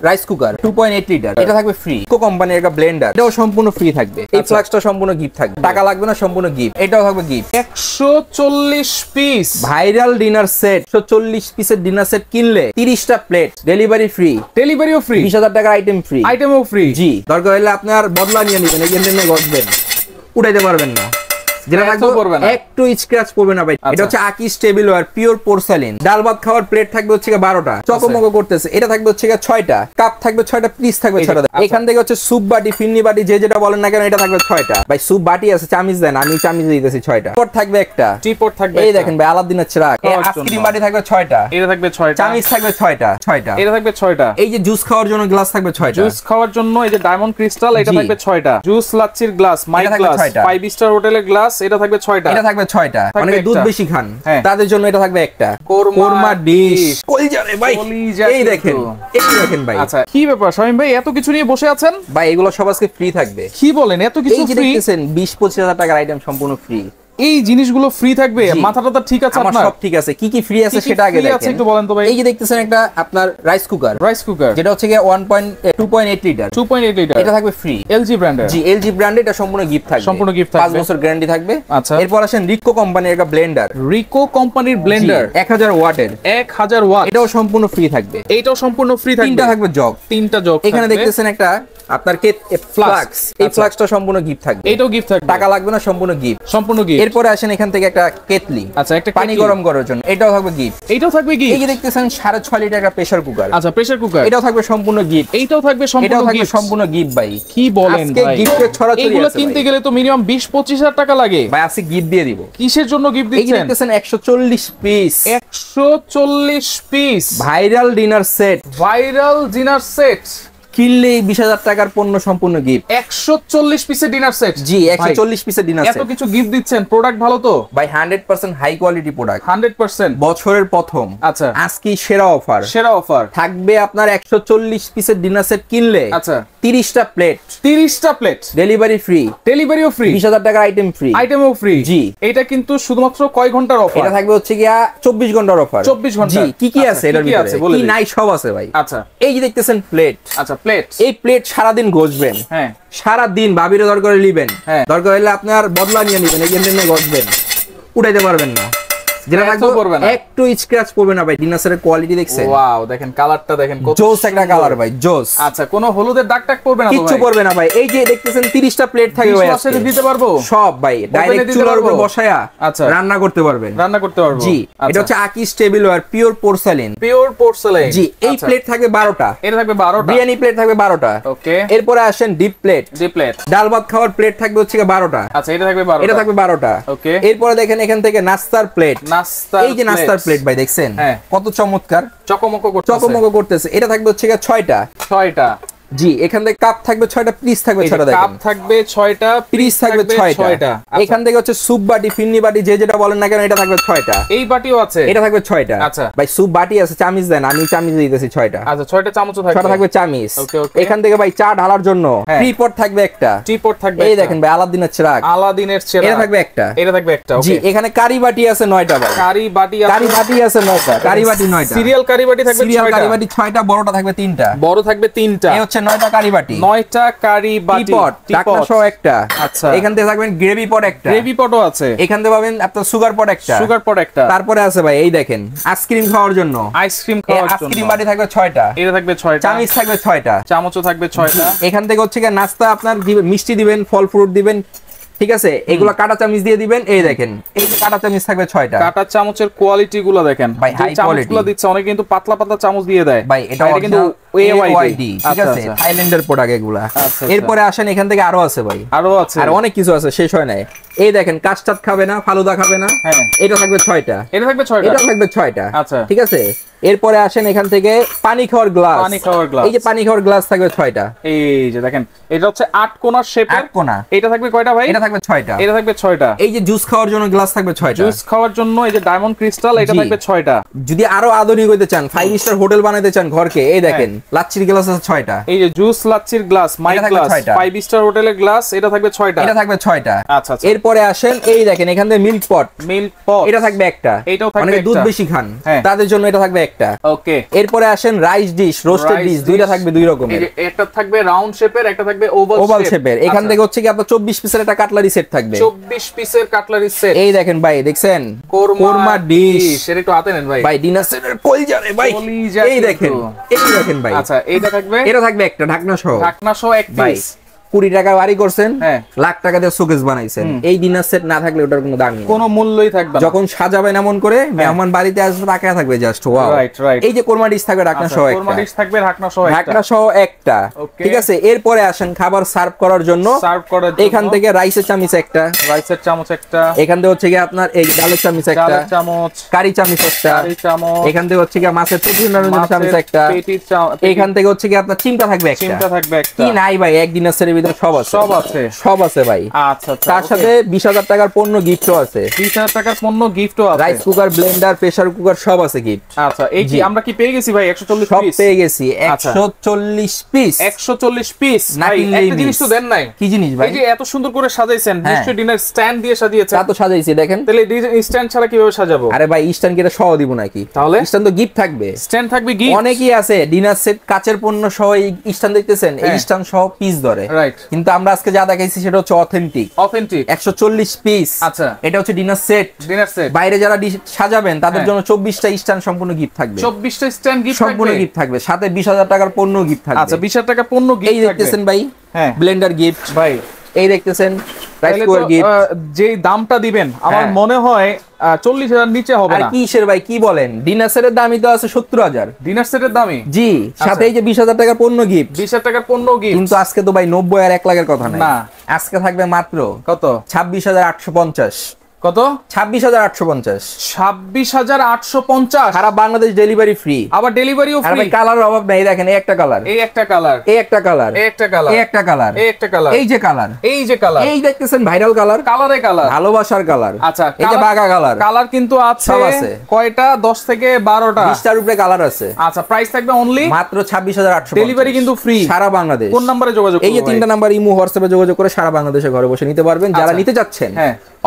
Rice cooker 2.8 litre, এটা থাকবে free. Eco কোম্পানির একটা ব্লেন্ডার, এটাও সম্পূর্ণ ফ্রি থাকবে। এই ফ্লাক্সটা সম্পূর্ণ গিফট থাকবে, টাকা লাগবে না, সম্পূর্ণ গিফট। এটাও থাকবে gift. 140 piece viral dinner set, 140 পিসের ডিনার সেট কিনলে 30টা প্লেট, ডেলিভারি ফ্রি। ডেলিভারিও ফ্রি, 20,000 টাকার আইটেম ফ্রি, আইটেমও ফ্রি। জি, দরকার হলে আপনার বদলা নিয়ে নেবেন, এই জন্য গজবেন, উঠাইতে পারবেন না, যেটা থাকবে একটু স্ক্র্যাচ পড়বে না ভাই। এটা হচ্ছে আকিস টেবিলওয়্যার পিওর পোর্সেলিন। ডাল ভাত খাওয়ার প্লেট থাকবে হচ্ছে 12টা, চকমক করতেছে। এটা থাকবে হচ্ছে 6টা, কাপ থাকবে 6টা, পিস থাকবে 6টা। এখান থেকে হচ্ছে স্যুপ বাটি, ফিন্নি বাটি, যে যেটা বলেন না কেন, এটা থাকবে 6টা। ভাই স্যুপ বাটি আছে, চামিচ দেন, আমি চামিচ দিতেছি 6টা। পট থাকবে একটা, টিপট থাকবে, এই দেখেন ভাই আলাদিনের চিরাগ। আইসক্রিম বাটি থাকবে 6টা, এটা থাকবে 6টা। চামিচ থাকবে 6টা, এটা থাকবে 6টা। এই যে জুস খাওয়ার জন্য গ্লাস থাকবে 6টা, জুস খাওয়ার জন্য এই যে ডায়মন্ড ক্রিস্টাল, এটা থাকবে 6টা। জুস লাচ্ছির গ্লাস, মাইক গ্লাস, 5 স্টার হোটেলের গ্লাস, এটা থাকবে 6টা। এটা থাকবে 6টা। অনেকে দুধ বেশি খান, তাদের জন্য এটা থাকবে একটা। কোরমা ডিশ, কলিজা রে ভাই, এই দেখেন, এই দেখেন ভাই। আচ্ছা, কি ব্যাপার শামীম ভাই, এত কিছু নিয়ে বসে আছেন? ভাই এগুলো সব আজকে ফ্রি থাকবে। কি বলেন, এত কিছু ফ্রি? দেখতেছেন 20-25 হাজার টাকার আইটেম সম্পূর্ণ ফ্রি। এই জিনিসগুলো ফ্রি থাকবে? মাথাটা ঠিক আছে আপনার? আমার সব ঠিক আছে। কি কি ফ্রি আছে সেটা আগে দেখেন, একটু বলেন তো ভাই। এই যে দেখতেছেন একটা আপনার রাইস কুকার, যেটা হচ্ছে 2.8 লিটার, 2.8 লিটার, এটা থাকবে ফ্রি। এলজি ব্র্যান্ডের, জি এলজি ব্র্যান্ডের, এটা সম্পূর্ণ গিফট থাকবে, সম্পূর্ণ গিফট থাকবে, 5 বছর গ্যারান্টি থাকবে। আচ্ছা, এরপর আসেন রিকো কোম্পানির একটা ব্লেন্ডার, রিকো কোম্পানির ব্লেন্ডার 1000 ওয়াটের, 1000 ওয়াট, এটাও সম্পূর্ণ ফ্রি থাকবে। এইটাও সম্পূর্ণ ফ্রি থাকবে। তিনটা থাকবে জগ, 3টা জগ। এখানে দেখতেছেন একটা আপনার ফ্লাক্স, এই ফ্লাক্সটা সম্পূর্ণ গিফট থাকবে, এটাও গিফট থাকবে, টাকা লাগবে না, সম্পূর্ণ গিফট, সম্পূর্ণ গিফট। এরপরে আসেন এখান থেকে একটা কেটলি, আচ্ছা, একটা পানি গরম করার জন্য, এটাও থাকবে গিফট। এটাও থাকবে গিফট। এই যে দেখতেছেন 6.5 লিটার একটা প্রেসার কুকার, আচ্ছা প্রেসার কুকার, এটাও থাকবে সম্পূর্ণ গিফট। এইটাও থাকবে সম্পূর্ণ গিফট ভাই। কি বলেন আজকে ভাই, গিফটের ছড়াছড়ি আছে। এগুলো কিনতে গেলে তো মিনিমাম 20-25 হাজার টাকা লাগে ভাই, আজকে গিফট দিয়ে দিব। কিসের জন্য গিফট দিচ্ছেন? এই যে দেখতেছেন 140 piece, 140 piece viral dinner set, viral dinner set কিনলেই 20,000 টাকার পণ্য সম্পূর্ণ গিফট। 140 পিসের ডিনার সেট, জি 140 পিসের ডিনার সেট। এত কিছু গিফট দিচ্ছেন, প্রোডাক্ট ভালো তো ভাই? 100% হাই কোয়ালিটি প্রোডাক্ট, 100%, বছরের প্রথম। আচ্ছা, আজকে সেরা অফার, সেরা অফার থাকবে আপনার 140 পিসের ডিনার সেট কিনলে, আচ্ছা 30টা প্লেট, 30টা প্লেট, ডেলিভারি ফ্রি, ডেলিভারিও ফ্রি, 20,000 টাকার আইটেম ফ্রি, আইটেমও ফ্রি। জি, এটা কিন্তু শুধুমাত্র কয় ঘন্টার অফার? এটা থাকবে হচ্ছে 24 ঘন্টার অফার। 24 ঘন্টা। জি, কি কি আছে এটার ভিতরে? কি নাই সব আছে ভাই। আচ্ছা, এই যে দেখতেছেন প্লেট, আচ্ছা প্লেট, এই প্লেট সারাদিন ঘষবেন, হ্যাঁ সারাদিন ভাবিরে দরকার নিবেন, দরকার হলে আপনার বদলা নিয়ে নেবেন, এই জন্য ঘষবেন, উঠাইতে পারবেন না, যেটা থাকবে একটু স্ক্র্যাচ পড়বে না ভাই। ডিনার সেটের কোয়ালিটি দেখছেন? ওয়াও, দেখেন কালারটা দেখেন, কত জোস একটা কালার ভাই, জোস। আচ্ছা, কোনো হলুদের দাগ টাগ পড়বে না তো ভাই? কিচ্ছু পড়বে না ভাই। এই যে দেখতেছেন 30টা প্লেট থাকবে ভাই, আজকে দিতে পারবো সব ভাই, ডাইরেক্ট চুলার উপর বসায়া আচ্ছা রান্না করতে পারবেন, রান্না করতে পারবো। জি, এটা হচ্ছে আকিস tableware pure porcelain, pure porcelain. জি, এই প্লেট থাকবে 12টা, এটা থাকবে 12টা, বিরিয়ানি প্লেট থাকবে 12টা। ওকে, এরপরে আসেন ডিপ প্লেট, ডিপ প্লেট, ডাল ভাত খাওয়ার প্লেট থাকবে হচ্ছে 12টা, আচ্ছা এটা থাকবে 12টা, এটা থাকবে 12টা। ওকে, এরপরে দেখেন এখান থেকে নাস্তার প্লেট, এই যে নাস্তার প্লেট ভাই দেখছেন কত চমৎকার, চকমক করতেছে। এটা থাকবে হচ্ছে 6টা, 6টা। জি, এখান থেকে কাপ থাকবে 6টা, পিস থাকবে 6টা, দেখেন কাপ থাকবে 6টা, পিস থাকবে 6টা। এখান থেকে হচ্ছে স্যুপ বাটি, ফিন্নি বাটি, যে যেটা বলেন না কেন, এটা থাকবে 6টা। এই বাটিও আছে, এটা থাকবে 6টা। আচ্ছা ভাই, স্যুপ বাটি আছে, চামিচ দেন, আমি চামিচ দিতেছি 6টা। আচ্ছা 6টা চামচও থাকবে, 6টা থাকবে চামিচ। এখান থেকে ভাই চা ঢালার জন্য ট্রিপট থাকবে একটা, ট্রিপট থাকবে, এই দেখেন ভাই আলাদিনের চিরাগ, আলাদিনের চিরাগ, এটা থাকবে একটা, এটা থাকবে একটা। জি, এখানে কারি বাটি আছে 9টা ভাই, কারি বাটি আছে 9টা, কারি বাটি 9টা, সিরিয়াল কারি বাটি থাকবে 6টা, সিরিয়াল কারি বাটি 6টা, বড়টা থাকবে 3টা, বড় থাকবে 3টা। এই হচ্ছে 9টা কারি বাটি, 9টা কারি বাটি, ঢাকনা সহ একটা। আচ্ছা, এখান থেকে থাকবেন গ্রেভি পট একটা, গ্রেভি পটও আছে। এখান থেকে পাবেন আপনার সুগার পট একটা, সুগার পট একটা। তারপরে আছে ভাই এই দেখেন আইসক্রিম খাওয়ার জন্য, আইসক্রিম খাওয়ার জন্য আইসক্রিম বাটি থাকবে 6টা, এটা থাকবে 6টা, চামচ থাকবে 6টা, চামচও থাকবে 6টা। এখান থেকে হচ্ছে নাস্তা আপনার মিষ্টি দিবেন, ফল ফ্রুট দিবেন, ঠিক আছে, এগুলা কাটা চামচ দিয়ে দিবেন। এই দেখেন এই যে কাটা চামচ থাকবে 6টা, কাটা চামচের কোয়ালিটি গুলো দেখেন ভাই, হাই কোয়ালিটি গুলো দিচ্ছে, অনেক কিন্তু পাতলা পাতলা চামচ দিয়ে দেয় ভাই, এটা কিন্তু AYD, ঠিক আছে, থাইল্যান্ডের প্রোডাক্ট এগুলা। এরপরে আসেন এখান থেকে আরো আছে ভাই, আরো আছে, আর অনেক কিছু আছে, শেষ হয় নাই। এই দেখেন কাস্টার্ড খাবে না, ফালুদা খাবে না, এটা থাকবে 6টা, এটা থাকবে 6টা, এটা থাকবে 6টা। আচ্ছা, ঠিক আছে। এরপরে আসেন এখান থেকে পানি খাওয়ার গ্লাস, পানি খাওয়ার গ্লাস, এই যে পানি খাওয়ার গ্লাস থাকবে 6টা। এই যে দেখেন এটা হচ্ছে 8 কোণার শেপের, 8 কোণা, এটা থাকবে কয়টা ভাই? এটা থাকবে 6টা, এটা থাকবে 6টা। এই যে জুস খাওয়ার জন্য গ্লাস থাকবে 6টা, জুস খাওয়ার জন্য এই যে ডায়মন্ড ক্রিস্টাল, এটা থাকবে 6টা। যদি আরো আধুনিক হইতে চান, 5 স্টার হোটেল বানাইতে চান ঘরকে, এই দেখেন লাচ্ছির গ্লাস আছে 6টা, এই যে জুস লাচ্ছির গ্লাস, মাইক গ্লাস, 5 স্টার হোটেলের গ্লাস, এটা থাকবে 6টা, এটা থাকবে 6টা। আচ্ছা আচ্ছা। এরপর এরপরে আসেন এই দেখেন এখান থেকে মিল্ক পট এটা থাকবে একটা, এটাও থাকবে অনেকে দুধ বেশি খান তাদের জন্য এটা থাকবে একটা। ওকে, এরপরে আসেন রাইস ডিশ, রোস্টেড ডিশ, দুইটা থাকবে দুই রকমের, একটা থাকবে রাউন্ড শেপের, একটা থাকবে ওভাল শেপের। এখান থেকে হচ্ছে কি আপনার 24 পিসের একটা কাটলারি সেট থাকবে, 24 পিসের কাটলারি সেট। এই দেখেন ভাই, দেখছেন কোরমা ডিশ, সেটা একটু হাতে নেন ভাই, ভাই ডিনার সেটের কলজা রে ভাই, এই দেখেন ভাই। আচ্ছা এটা থাকবে একটা ঢাকনা সহ এক পিস। 20 টাকা বাড়ি করছেন, লাখ টাকা দিয়ে শোকেস বানাইছেন, এই ডিনার সেট না থাকলে ওটার কোনো দাম নেই, কোনো মূল্যই থাকবে না। যখন সাজাবেন এমন করে মেহমান বাড়িতে আসবে তাকায় থাকবে জাস্ট ওয়াও। এই যে কোরমা ডিশ থাকবে ঢাকনা সহ একটা, কোরমা ডিশ থাকবে ঢাকনা সহ একটা, ঠিক আছে। এরপরে আসেন খাবার সার্ভ করার জন্য, এখান থেকে রাইসের চামচ একটা, এখান থেকে হচ্ছে কি আপনার এই ডালের চামচ একটা, কারি চামচ একটা, এখান থেকে হচ্ছে কি মাছের পেটি নাড়ানোর চামচ একটা, এখান থেকে হচ্ছে কি আপনার চিমটা থাকবে একটা, কি নাই ভাই এক ডিনার সেটের ভিতরে সব আছে ভাই। আচ্ছা, তার সাথে 20,000 টাকার পণ্য গিফটও আছে, 20,000 টাকার পণ্য গিফটও আছে, rice cooker, Blender, pressure cooker সব আছে গিফট। আচ্ছা, এই কি আমরা কি পেয়ে গেছি ভাই 140 সব পেয়ে গেছি 140 পিস। 140 পিস ভাই, একটা জিনিস তো দেন নাই। কি জিনিস ভাই? এই যে এত সুন্দর করে সাজাইছেন, নিশ্চয়ই ডিনার স্ট্যান্ড দিয়ে সাজিয়েছেন। তা তো সাজাইছি দেখেন। তাহলে স্ট্যান্ড ছাড়া কিভাবে সাজাবো? আরে ভাই স্ট্যান্ড কি এটা সহ দিব নাকি? তাহলে স্ট্যান্ড তো গিফট থাকবে, স্ট্যান্ড থাকবে গিফট। অনেকই আছে ডিনার সেট কাচের পণ্য সহ এই স্ট্যান্ড দেখতেছেন, এই স্ট্যান্ড সহ পিস ধরে, রাইট। কিন্তু আমরা আজকে যা দেখাইছি সেটা হচ্ছে অথেন্টিক 140 পিস। আচ্ছা, এটা হচ্ছে ডিনার সেট। বাইরে যারা সাজাবেন তাদের জন্য 24টা স্ট্যান্ড সম্পূর্ণ গিফট থাকবে, 24টা স্ট্যান্ড গিফট সম্পূর্ণ গিফট থাকবে, সাথে 20,000 টাকার পণ্য গিফট থাকবে। আচ্ছা, 20,000 টাকার পণ্য গিফট এই দেখতেছেন ভাই, ব্লেন্ডার গিফট ভাই, এই দেখতেছেন রাইস কুকার গিফট। যে দামটা দিবেন আমার মনে হয় 40,000 নিচে হবে না। আর কিসের ভাই কি বলেন, ডিনার সেটের দামই তো আছে 70,000 ডিনার সেটের দামই। জি, সাথে এই যে 20,000 টাকার পণ্য গিফট, 20,000 টাকার পণ্য গিফট। কিন্তু আজকে তো ভাই 90 আর 1 লাখের কথা না, আজকে থাকবে মাত্র কত? 26,850। কত? 26,850। 26,850 সারা বাংলাদেশ ডেলিভারি ফ্রি, আবার ডেলিভারিও ফ্রি। আর কালারের অভাব নাই, দেখেন এই একটা কালার, এই একটা কালার, এই একটা কালার, এই একটা কালার, এই একটা কালার, এই একটা কালার, এই যে কালার, এই যে কালার, এই দেখতেছেন ভাইরাল কালার, কালারে কালার, ভালোবাসার কালার। আচ্ছা, এই যে বাগা কালার, কালার কিন্তু আছে কয়টা? 10 থেকে 12টা, 20টার উপরে কালার আছে। আচ্ছা, প্রাইস থাকবে অনলি মাত্র 26,850। ডেলিভারি কিন্তু ফ্রি সারা বাংলাদেশ। কোন নম্বরে যোগাযোগ করব? এই যে তিনটা নাম্বার, ইমো, হোয়াটসঅ্যাপে যোগাযোগ করে সারা বাংলাদেশে ঘরে বসে নিতে পারবেন। যারা নিতে যাচ্ছেন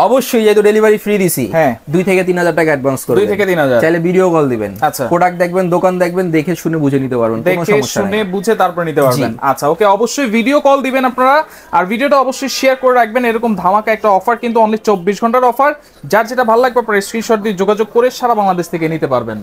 অবশ্যই যেহেতু ডেলিভারি ফ্রি দিছি, 2 থেকে 3,000 টাকা অ্যাডভান্স করবেন, 2 থেকে 3,000 চাইলে ভিডিও কল দিবেন। আচ্ছা, প্রোডাক্ট দেখবেন, দোকান দেখবেন, দেখে শুনে বুঝে নিতে পারবেন, কোনো সমস্যা দেখে শুনে বুঝে তারপর নিতে পারবেন। আচ্ছা, ওকে, অবশ্যই ভিডিও কল দিবেন আপনারা, আর ভিডিওটা অবশ্যই শেয়ার করে রাখবেন। এরকম ধামাকা একটা অফার কিন্তু অনলি 24 ঘন্টার অফার, যার যেটা ভালো লাগবে আপনারা স্ক্রিনশট দিয়ে যোগাযোগ করে সারা বাংলাদেশ থেকে নিতে পারবেন।